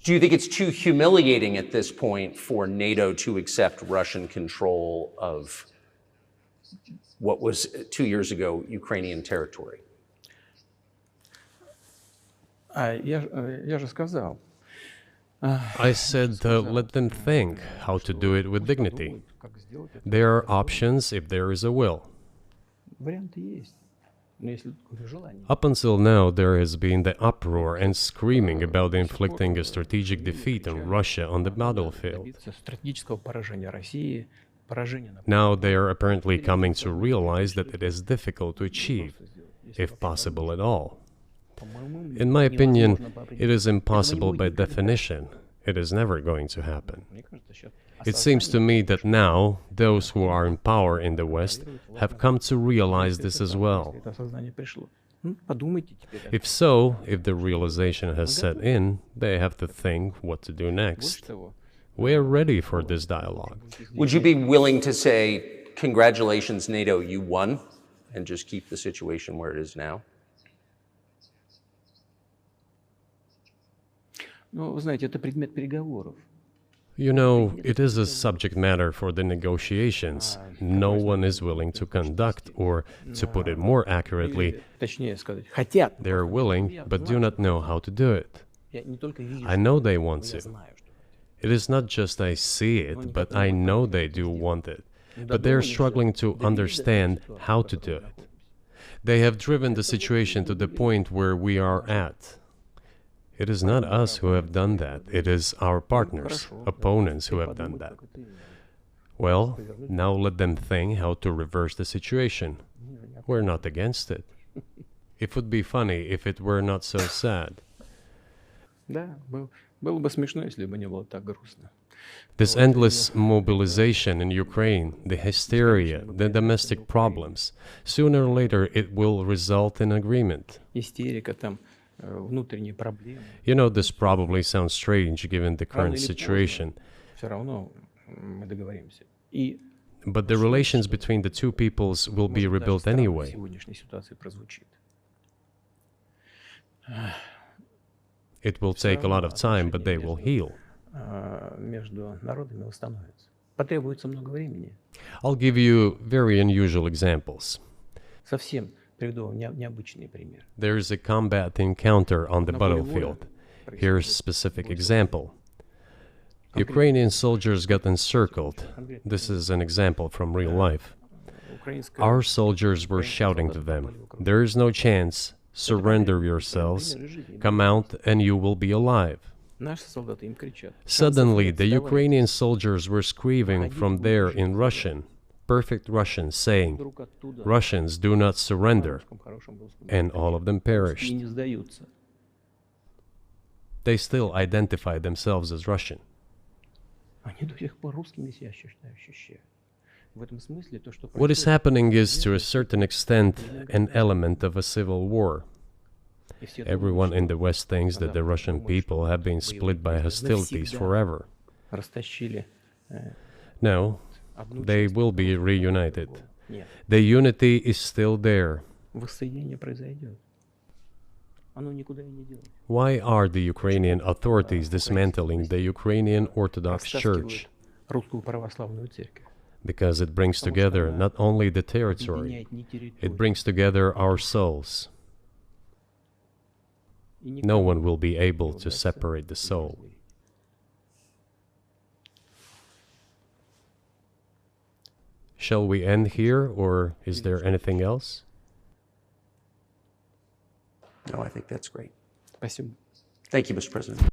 Do you think it's too humiliating at this point for NATO to accept Russian control of what was 2 years ago Ukrainian territory? Я же сказал. I said let them think how to do it with dignity. There are options if there is a will. Варианты есть. Но если желание. Up until now, there has been the uproar and screaming about inflicting a strategic defeat on Russia on the battlefield. Стратегического поражения России, поражения. Now they are apparently coming to realize that it is difficult to achieve, if possible at all. In my opinion, it is impossible by definition. It is never going to happen. It seems to me that now, those who are in power in the West have come to realize this as well. If so, if the realization has set in, they have to think what to do next. We are ready for this dialogue. Would you be willing to say, congratulations, NATO, you won, and just keep the situation where it is now? Ну, вы знаете, это предмет переговоров. You know, it is a subject matter for the negotiations. No one is willing to conduct, or, to put it more accurately, Точнее сказать, хотят. they are willing, but do not know how to do it. Я не только вижу, I know they want я to. знаю, что. It is not just I see it, but I know they do want it. But they are struggling to understand how to do it. They have driven the situation to the point where we are at. It is not us who have done that. It is our partners, opponents who have done that. Well, now let them think how to reverse the situation. We're not against it. It would be funny if it were not so sad. Да, было бы смешно, если бы не было так грустно. This endless mobilization in Ukraine, the hysteria, the domestic problems, sooner or later it will result in agreement. Истерика там, внутренние проблемы. You know, this probably sounds strange given the current situation, Все равно мы договоримся. И but the relations between the two peoples will be rebuilt anyway. сегодняшней ситуации прозвучит. It will take a lot of time, but they will heal. Между народами восстановится. Потребуется много времени. I'll give you very unusual examples. Совсем приведу вам необычный пример. There is a combat encounter on the battlefield. Here's a specific example. Ukrainian soldiers got encircled. This is an example from real life. Our soldiers were shouting to them, "There is no chance. Surrender yourselves. Come out and you will be alive." Наши солдаты им кричат. Suddenly, the Ukrainian soldiers were screaming from there in Russian, perfect Russian, saying, Вдруг оттуда "Russians, do not surrender." в хорошем русском And all of them и perished. не сдаются. They still identify themselves as Russian. Они до сих пор русскими себя ощущают. В этом смысле то, что What is happening is, to a certain extent, an element of a civil war. Everyone in the West thinks that the Russian people have been split by hostilities forever. растащили No, they will be reunited. Нет, The unity is still there. воссоединение произойдет. Оно никуда и не делось. Why are the Ukrainian authorities dismantling the Ukrainian Orthodox Church? Растаскивают русскую православную церковь. Because it brings together not only the territory, Объединяет не территорию. it brings together our souls. И No никому one will be не able to удастся separate the soul. изловить. Shall we end here, or is there anything else? No, I think that's great. Спасибо. Thank you, Mr. President.